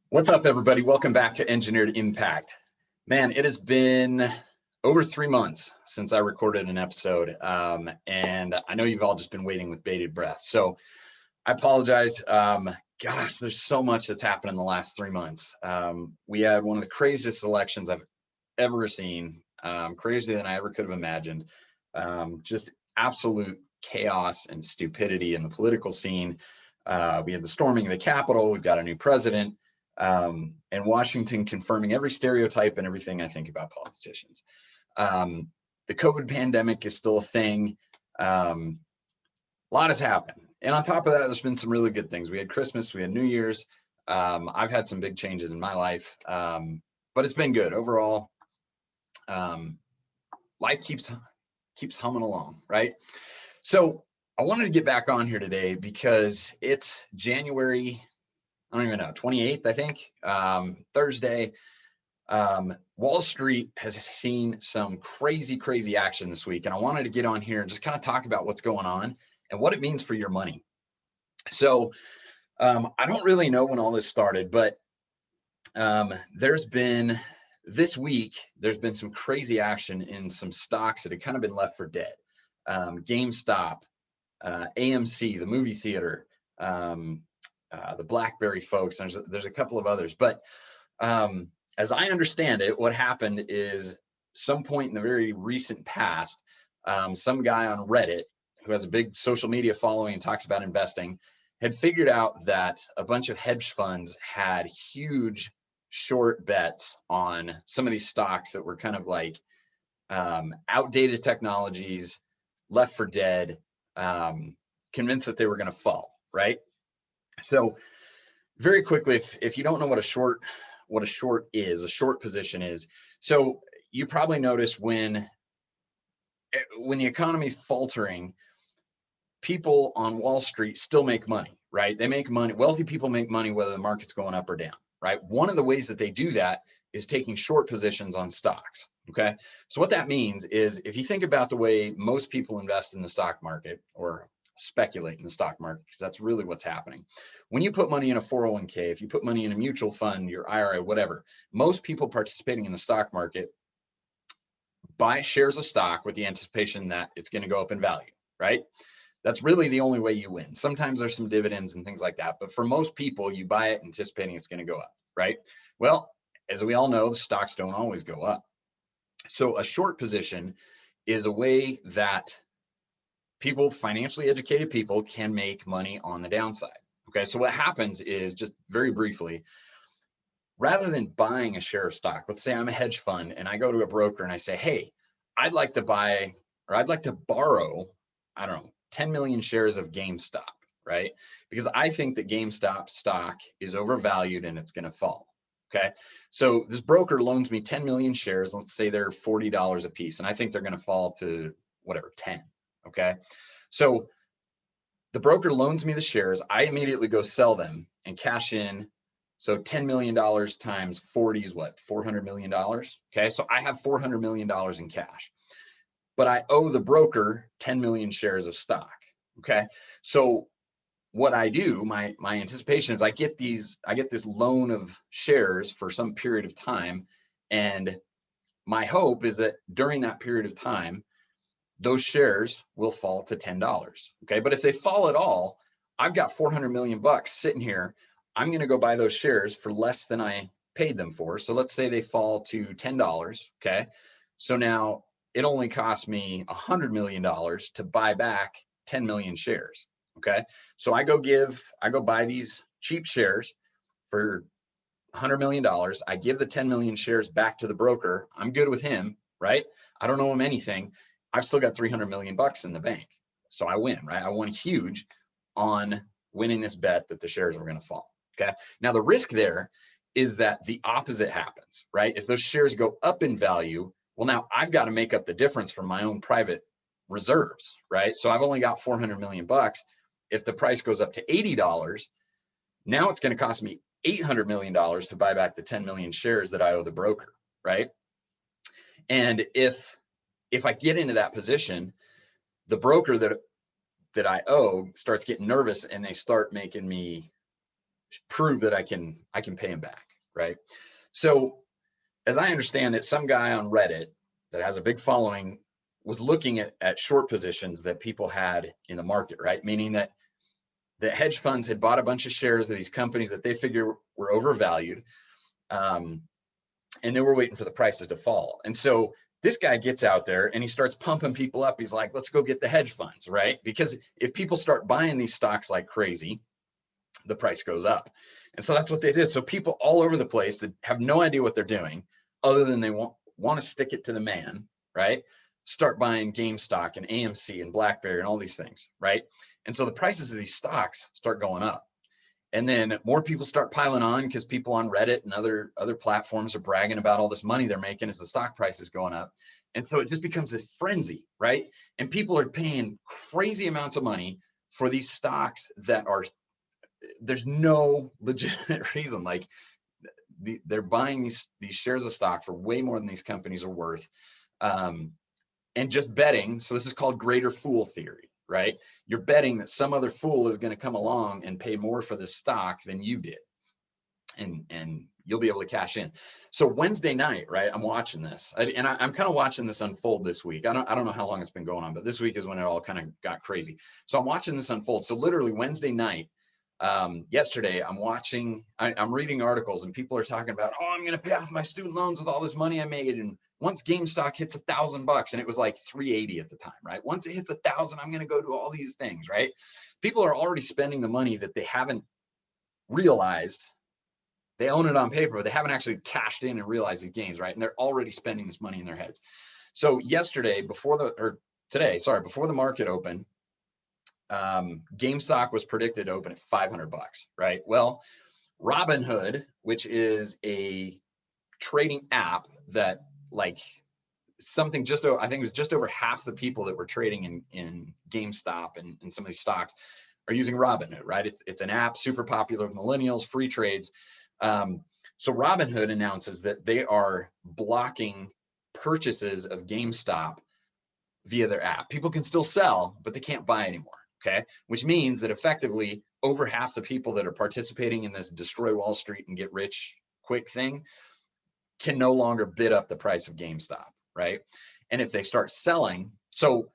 What's up, everybody? Welcome back to Engineered Impact. Man, it has been over 3 months since I recorded an episode, and I know you've all just been waiting with bated breath. So I apologize. Gosh, there's so much that's happened in the last 3 months. We had one of the craziest elections I've ever seen, crazier than I ever could have imagined. Just absolute chaos and stupidity in the political scene. We had the storming of the Capitol. We've got a new president. And Washington confirming every stereotype and everything I think about politicians. The COVID pandemic is still a thing. A lot has happened. And on top of that, there's been some really good things. We had Christmas, we had New Year's. I've had some big changes in my life, but it's been good overall. Life keeps humming along, right? So I wanted to get back on here today because it's January, I don't even know, 28th, I think, Thursday. Wall Street has seen some crazy action this week. And I wanted to get on here and just kind of talk about what's going on and what it means for your money. So I don't really know when all this started, but this week, there's been some crazy action in some stocks that have kind of been left for dead. GameStop, AMC, the movie theater, the BlackBerry folks, there's a couple of others, but as I understand it, what happened is some point in the very recent past, some guy on Reddit who has a big social media following and talks about investing had figured out that a bunch of hedge funds had huge short bets on some of these stocks that were kind of like outdated technologies, left for dead, convinced that they were going to fall, right? So very quickly, if you don't know what a short is, a short position is. So you probably notice when the economy is faltering, people on Wall Street still make money, right? They make money. Wealthy people make money whether the market's going up or down, right? One of the ways that they do that is taking short positions on stocks, okay? So what that means is if you think about the way most people invest in the stock market or speculate in the stock market, because that's really what's happening. When you put money in a 401k, if you put money in a mutual fund, your IRA, whatever, most people participating in the stock market buy shares of stock with the anticipation that it's going to go up in value, right? That's really the only way you win. Sometimes there's some dividends and things like that, but for most people, you buy it anticipating it's going to go up, right? Well, as we all know, the stocks don't always go up. So a short position is a way that people, financially educated people, can make money on the downside. Okay, so what happens is, just very briefly, rather than buying a share of stock, let's say I'm a hedge fund and I go to a broker and I say, hey, I'd like to buy, or I'd like to borrow, I don't know, 10 million shares of GameStop, right? Because I think that GameStop stock is overvalued and it's going to fall. Okay, so this broker loans me 10 million shares. Let's say they're $40 a piece, and I think they're going to fall to whatever, 10. Okay, so the broker loans me the shares. I immediately go sell them and cash in. So $10 million times 40 is what? $400 million. Okay, so I have $400 million in cash, but I owe the broker 10 million shares of stock. Okay, so what I do, my anticipation is I get this loan of shares for some period of time, and my hope is that during that period of time, those shares will fall to $10. Okay, but if they fall at all, I've got 400 million bucks sitting here. I'm going to go buy those shares for less than I paid them for. So let's say they fall to $10. Okay, so now it only costs me $100 million to buy back 10 million shares. Okay, so I go buy these cheap shares for $100 million. I give the 10 million shares back to the broker. I'm good with him, right? I don't owe him anything. I've still got 300 million bucks in the bank. So I win, right? I won huge on winning this bet that the shares were going to fall. Okay, now the risk there is that the opposite happens, right? If those shares go up in value, well, now I've got to make up the difference from my own private reserves, right? So I've only got 400 million bucks. If the price goes up to $80, now it's going to cost me $800 million to buy back the 10 million shares that I owe the broker, right? And if I get into that position, the broker that I owe starts getting nervous and they start making me prove that I can pay him back, right? So as I understand it, some guy on Reddit that has a big following was looking at short positions that people had in the market, right? Meaning that the hedge funds had bought a bunch of shares of these companies that they figure were overvalued, and they were waiting for the prices to fall. And so this guy gets out there and he starts pumping people up. He's like, let's go get the hedge funds, right? Because if people start buying these stocks like crazy, the price goes up. And so that's what they did. So people all over the place that have no idea what they're doing other than they want to stick it to the man, right? Start buying GameStop and AMC and BlackBerry and all these things, right? And so the prices of these stocks start going up. And then more people start piling on because people on Reddit and other platforms are bragging about all this money they're making as the stock price is going up. And so it just becomes this frenzy, right? And people are paying crazy amounts of money for these stocks that are, there's no legitimate reason. Like they're buying these shares of stock for way more than these companies are worth, and just betting. So this is called greater fool theory, right? You're betting that some other fool is going to come along and pay more for this stock than you did, and you'll be able to cash in. So Wednesday night, right? I'm watching this, and I'm kind of watching this unfold this week. I don't know how long it's been going on, but this week is when it all kind of got crazy. So I'm watching this unfold. So literally Wednesday night, yesterday, I'm reading articles and people are talking about, oh, I'm going to pay off my student loans with all this money I made. And once GameStop hits $1,000, and it was like 380 at the time, right? Once it hits 1,000, I'm going to go do all these things, right? People are already spending the money that they haven't realized. They own it on paper, but they haven't actually cashed in and realized the gains, right? And they're already spending this money in their heads. So before the market opened, GameStop was predicted to open at $500, right? Well, Robinhood, which is a trading app that like something I think it was just over half the people that were trading in GameStop and some of these stocks are using Robinhood, right? It's an app super popular with millennials, free trades. So Robinhood announces that they are blocking purchases of GameStop via their app. People can still sell, but they can't buy anymore. Okay, which means that effectively over half the people that are participating in this destroy Wall Street and get rich quick thing can no longer bid up the price of GameStop, right? And if they start selling, so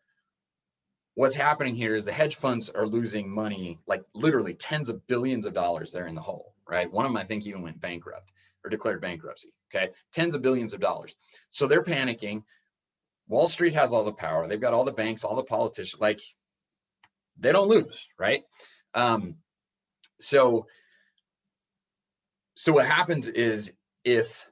what's happening here is the hedge funds are losing money, like literally tens of billions of dollars there in the hole, right? One of them, I think, even went bankrupt or declared bankruptcy, okay? Tens of billions of dollars. So they're panicking. Wall Street has all the power. They've got all the banks, all the politicians, like they don't lose, right? So what happens is if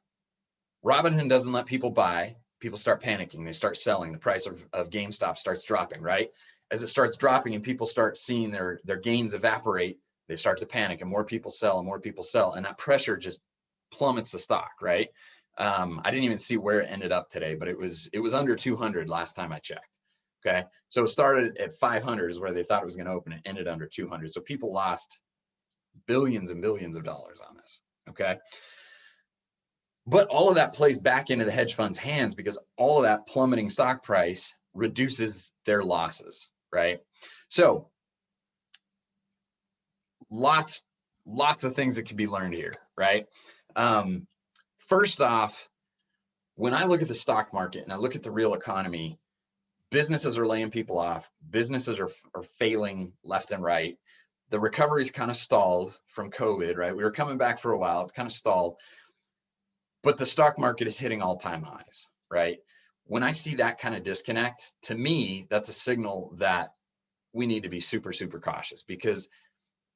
Robinhood doesn't let people buy, people start panicking. They start selling. The price of GameStop starts dropping, right? As it starts dropping and people start seeing their gains evaporate, they start to panic and more people sell and more people sell. And that pressure just plummets the stock, right? I didn't even see where it ended up today, but it was under 200 last time I checked. Okay, so it started at 500 is where they thought it was going to open. It ended under 200. So people lost billions and billions of dollars on this. Okay, but all of that plays back into the hedge fund's hands because all of that plummeting stock price reduces their losses, right? So lots of things that can be learned here, right? First off, when I look at the stock market and I look at the real economy, businesses are laying people off. Businesses are failing left and right. The recovery is kind of stalled from COVID, right? We were coming back for a while. It's kind of stalled. But the stock market is hitting all-time highs, right? When I see that kind of disconnect, to me, that's a signal that we need to be super, super cautious because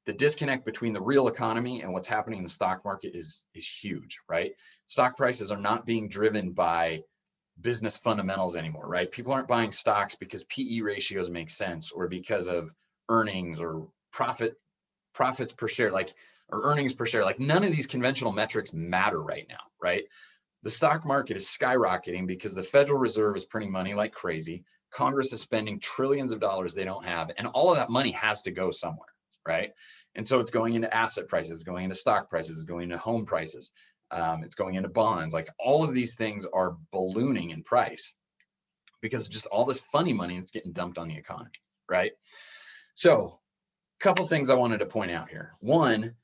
the disconnect between the real economy and what's happening in the stock market is huge, right? Stock prices are not being driven by business fundamentals anymore, right? People aren't buying stocks because PE ratios make sense or because of earnings or profits per share, or earnings per share. Like none of these conventional metrics matter right now, right? The stock market is skyrocketing because the Federal Reserve is printing money like crazy. Congress is spending trillions of dollars they don't have, and all of that money has to go somewhere, right? And so it's going into asset prices, going into stock prices, it's going into home prices. It's going into bonds. Like all of these things are ballooning in price because of just all this funny money that's getting dumped on the economy, right? So a couple things I wanted to point out here. One,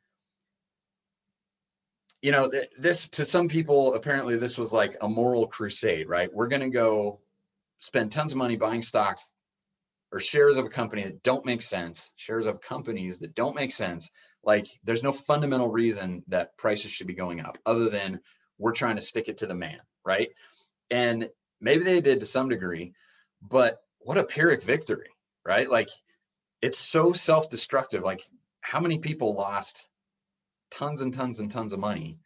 you know, this, to some people, apparently this was like a moral crusade, right? We're going to go spend tons of money buying stocks or shares of a company that don't make sense, shares of companies that don't make sense. Like, there's no fundamental reason that prices should be going up other than we're trying to stick it to the man, right? And maybe they did to some degree, but what a Pyrrhic victory, right? Like, it's so self-destructive. Like, how many people lost tons and tons and tons of money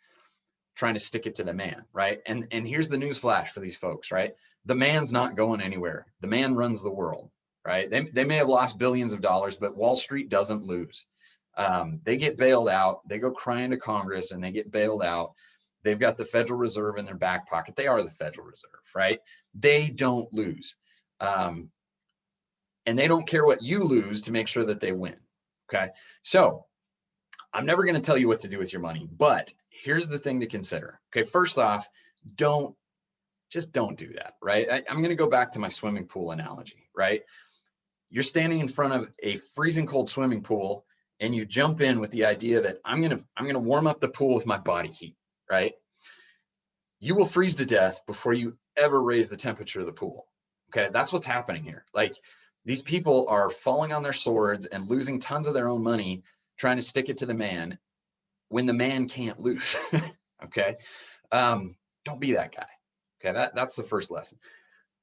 trying to stick it to the man, right? And here's the news flash for these folks, right? The man's not going anywhere. The man runs the world, right? They may have lost billions of dollars, but Wall Street doesn't lose. They get bailed out. They go crying to Congress and they get bailed out. They've got the Federal Reserve in their back pocket. They are the Federal Reserve, right? They don't lose. And they don't care what you lose to make sure that they win, okay? So I'm never going to tell you what to do with your money, but here's the thing to consider. Okay, first off, don't do that, right? I'm going to go back to my swimming pool analogy, right? You're standing in front of a freezing cold swimming pool and you jump in with the idea that I'm going to warm up the pool with my body heat, right? You will freeze to death before you ever raise the temperature of the pool. Okay, that's what's happening here. Like, these people are falling on their swords and losing tons of their own money trying to stick it to the man when the man can't lose. Okay. Don't be that guy. Okay. That's the first lesson.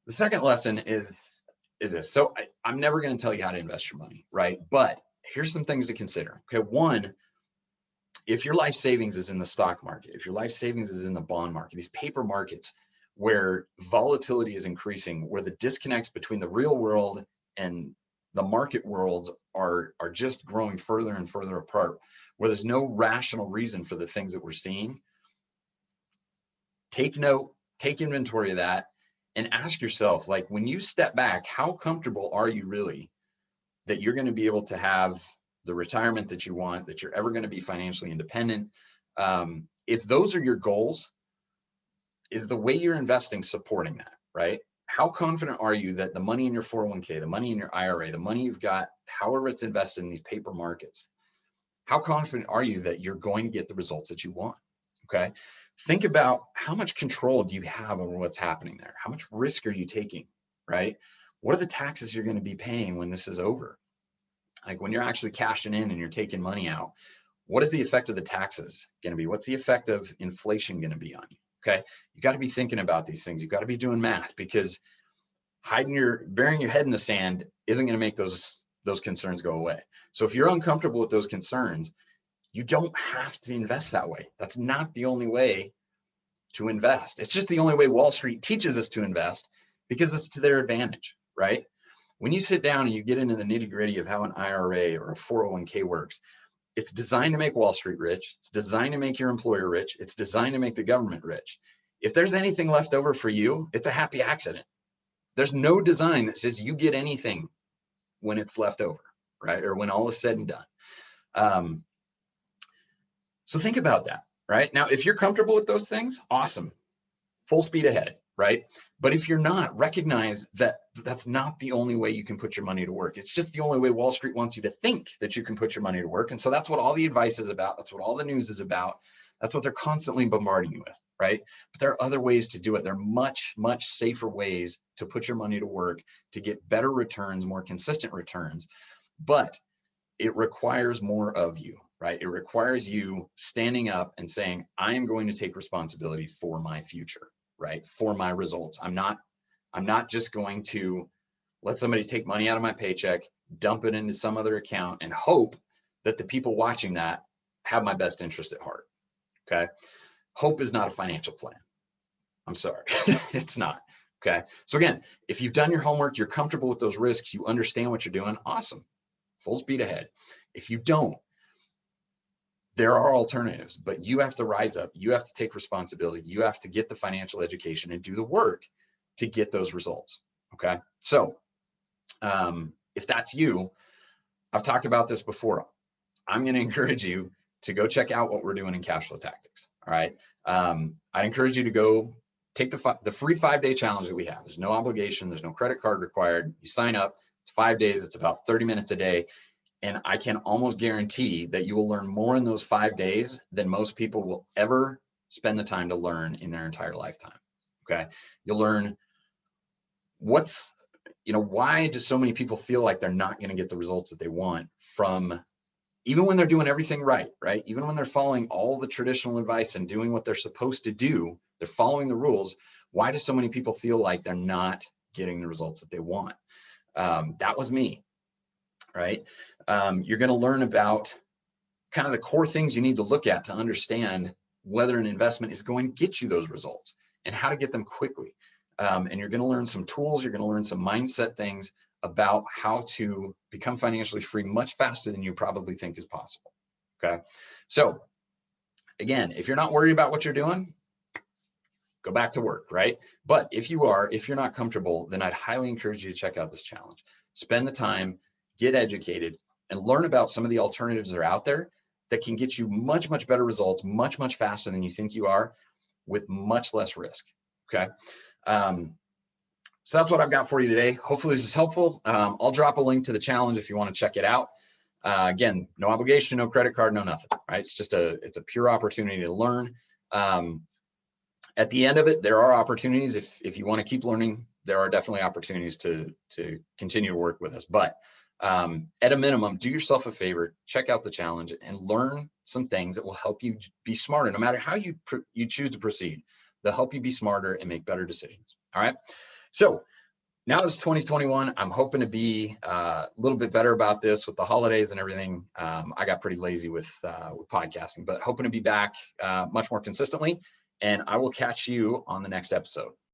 The second lesson is this. So I'm never going to tell you how to invest your money, right? But here's some things to consider. Okay. One, if your life savings is in the stock market, if your life savings is in the bond market, these paper markets where volatility is increasing, where the disconnects between the real world and the market worlds are just growing further and further apart, where there's no rational reason for the things that we're seeing, take note, take inventory of that, and ask yourself, like, when you step back, how comfortable are you really that you're going to be able to have the retirement that you want, that you're ever going to be financially independent? If those are your goals, is the way you're investing supporting that, right? How confident are you that the money in your 401k, the money in your IRA, the money you've got, however it's invested in these paper markets, how confident are you that you're going to get the results that you want? Okay. Think about how much control do you have over what's happening there? How much risk are you taking, right? What are the taxes you're going to be paying when this is over? Like, when you're actually cashing in and you're taking money out, what is the effect of the taxes going to be? What's the effect of inflation going to be on you? Okay. You got to be thinking about these things. You got to be doing math, because burying your head in the sand isn't going to make those concerns go away. So if you're uncomfortable with those concerns, you don't have to invest that way. That's not the only way to invest. It's just the only way Wall Street teaches us to invest, because it's to their advantage, right? When you sit down and you get into the nitty-gritty of how an IRA or a 401k works, it's designed to make Wall Street rich. It's designed to make your employer rich. It's designed to make the government rich. If there's anything left over for you, it's a happy accident. There's no design that says you get anything when it's left over, right? Or when all is said and done. So think about that, right? Now, if you're comfortable with those things, awesome, full speed ahead, right? But if you're not, recognize that that's not the only way you can put your money to work. It's just the only way Wall Street wants you to think that you can put your money to work. And so that's what all the advice is about. That's what all the news is about. That's what they're constantly bombarding you with, right? But there are other ways to do it. There are much, much safer ways to put your money to work, to get better returns, more consistent returns. But it requires more of you, right? It requires you standing up and saying, I am going to take responsibility for my future, right? For my results. I'm not just going to let somebody take money out of my paycheck, dump it into some other account, and hope that the people watching that have my best interest at heart. Okay. Hope is not a financial plan. I'm sorry. It's not. Okay. So again, if you've done your homework, you're comfortable with those risks, you understand what you're doing, awesome. Full speed ahead. If you don't, there are alternatives, but you have to rise up. You have to take responsibility. You have to get the financial education and do the work to get those results. Okay. So if that's you, I've talked about this before. I'm going to encourage you to go check out what we're doing in Cashflow Tactics. All right. I'd encourage you to go take the free 5-day challenge that we have. There's no obligation. There's no credit card required. You sign up. It's 5 days. It's about 30 minutes a day. And I can almost guarantee that you will learn more in those 5 days than most people will ever spend the time to learn in their entire lifetime. Okay. You'll learn why do so many people feel like they're not going to get the results that they want from, even when they're doing everything right? Even when they're following all the traditional advice and doing what they're supposed to do, they're following the rules. Why do so many people feel like they're not getting the results that they want? That was me, right? You're going to learn about kind of the core things you need to look at to understand whether an investment is going to get you those results and how to get them quickly. And you're going to learn some tools, you're going to learn some mindset things about how to become financially free much faster than you probably think is possible. Okay. So again, if you're not worried about what you're doing, go back to work, right? But if you're not comfortable, then I'd highly encourage you to check out this challenge. Spend the time, get educated, and learn about some of the alternatives that are out there that can get you much, much better results, much, much faster than you think you are, with much less risk. Okay. So that's what I've got for you today. Hopefully this is helpful. I'll drop a link to the challenge if you want to check it out. Again, no obligation, no credit card, no nothing, right? It's a pure opportunity to learn. At the end of it, there are opportunities. If you want to keep learning, there are definitely opportunities to continue to work with us. But at a minimum, do yourself a favor, check out the challenge and learn some things that will help you be smarter. No matter how you choose to proceed, they'll help you be smarter and make better decisions. All right. So now it's 2021. I'm hoping to be a little bit better about this with the holidays and everything. I got pretty lazy with podcasting, but hoping to be back much more consistently. And I will catch you on the next episode.